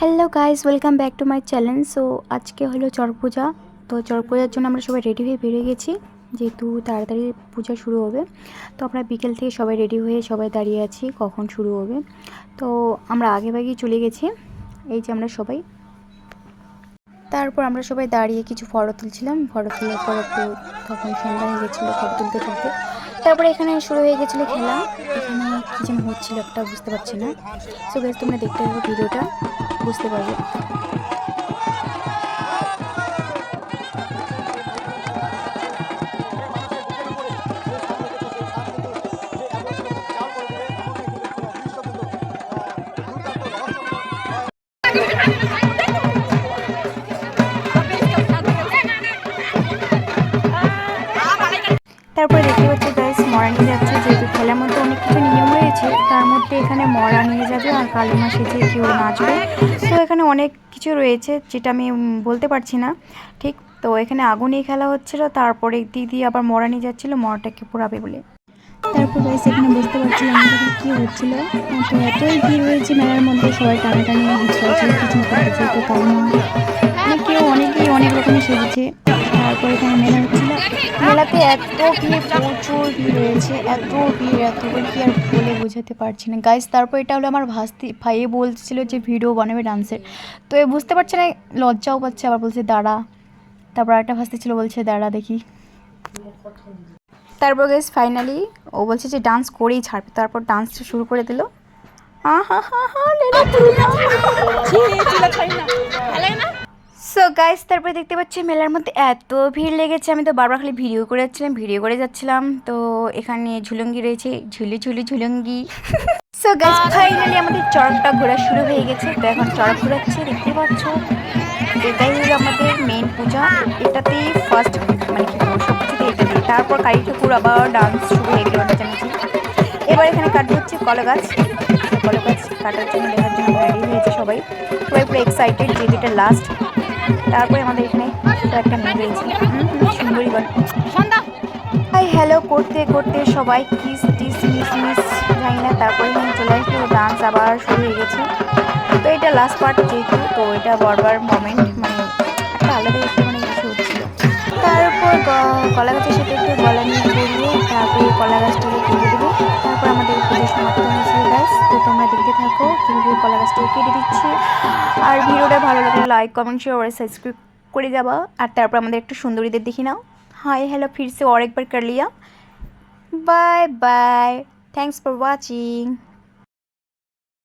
Hello guys, welcome back to my channel. So আজকে হলো চড়ক পূজা। তো চড়ক পূজার জন্য আমরা সবাই রেডি হয়ে বেরিয়ে গেছি, যেহেতু তাড়াতাড়ি পূজা শুরু হবে। তো আমরা বিকেল থেকে সবাই রেডি হয়ে সবাই দাঁড়িয়ে আছি কখন শুরু হবে। তো আমরা আগেভাগেই চলে গেছি, এই যে আমরা সবাই। তারপর আমরা সবাই দাঁড়িয়ে কিছু ফটো তুলছিলাম। ফটো তোলার পর একটু তখন সন্ধ্যা হয়ে গেছিলো ফটো তুলতে তুলতে। তারপরে এখানে শুরু হয়ে গেছিলো খেলা। এখানে কী যেন হচ্ছিল একটা, বুঝতে পারছি না। সো গাইস, তোমরা দেখতে থাকো ভিডিওটা, বুঝতে পারবে। তারপরে দেখতে পাচ্ছি গাইস, মরা নিয়ে যাচ্ছে। যেহেতু খেলার মধ্যে অনেক কিছু নিয়ম রয়েছে, তার মধ্যে এখানে মরা নিয়ে যাবে আর কালিমা সেজে কেউ নাচবে। তো এখানে অনেক কিছু রয়েছে যেটা আমি বলতে পারছি না ঠিক। তো এখানে আগুনই খেলা হচ্ছিল, তারপরে দিদি আবার মরা নিয়ে যাচ্ছিলো মরাটাকে পোড়াবে বলে। তারপর গাইস এখানে বুঝতে পারছিলাম কী হচ্ছিল। তো এতই ভিড় হয়েছে মেলার মধ্যে, সবাই টানাটানি হিচড়াছিলো কিছু করতেছে। তো কালিমা কেউ অনেকেই অনেক রকমের সেজেছে। তারপর এখানে মেলা হচ্ছিল। মেলাতে এত ভিড়, প্রচুর ভিড় হয়েছে, এত ভিড় কি আর বলে বোঝাতে পারছি না গাইস। তারপর এটা হলো আমার ভাইয়ে বলছিল যে ভিডিও বানাবে ডান্সের। তো এ বুঝতে পারছে না, লজ্জাও পাচ্ছে, আবার বলছে দাঁড়া। তারপর একটা ভাস্তি ছিল, বলছে দাঁড়া দেখি। তারপর গাইস ফাইনালি ও বলছে যে ডান্স করেই ছাড়বে। তারপর ডান্সটা শুরু করে দিল। সো গাইস, তারপরে দেখতে পাচ্ছি মেলার মধ্যে এত ভিড় লেগেছে, আমি তো বারবার খালি ভিডিও করে যাচ্ছিলাম। তো এখানে ঝুলঙ্গি রয়েছে, ঝুলঙ্গি। সো গাইস ফাইনালি আমাদের চড়কটা ঘোরা শুরু হয়ে গেছে। তো এখন চড়ক ঘোরাচ্ছে, দেখতে পাচ্ছ। এটাই হলো আমাদের মেন পূজা, এটাতেই ফার্স্ট মানে কি বলবো, সব কিছুতে এটা দিই। তারপর কালী ঠাকুর আবার ডান্স শুরু হয়ে গেল নাচানাচি। এবার এখানে কাটতে হচ্ছে কলা গাছ। কলা গাছ কাটার জন্য দেখার জন্য রেডি হয়েছে সবাই, সবাই পুরো এক্সাইটেড যে এটা লাস্ট। তারপরে আমাদের এখানে একটা মেয়ে রয়েছে, সুন্দরী গল্প হাই হ্যালো করতে করতে সবাই কিস টিস মিস জানি না। তারপরে এখানে চলে আসলো, ডান্স আবার শুরু হয়ে গেছে। তো এটা লাস্ট পার্ট যেহেতু, তো এটা বারবার মোমেন্ট মানে একটা আলাদা একটু মানে কিছু হচ্ছিল। তারপর কলা গাছের সাথে একটু গলা নিয়ে গড়িয়ে তারপরে কলা গাছটাকে কেটে দেবে। তারপর আমাদের পুজো সমাপ্ত হয়েছে গাইস। তো তোমরা দেখতে থাকো কীভাবে কলা গাছটাকে কেটে দিচ্ছে। আর ভিডিওটা ভালো লাগলে লাইক কমেন্ট শেয়ার और সাবস্ক্রাইব করে যাবা। আর তারপর আমাদের একটু সুন্দরীদের দেখি নাও। हाय हेलो फिर से और एक बार कर लिया। Bye bye, thanks for watching.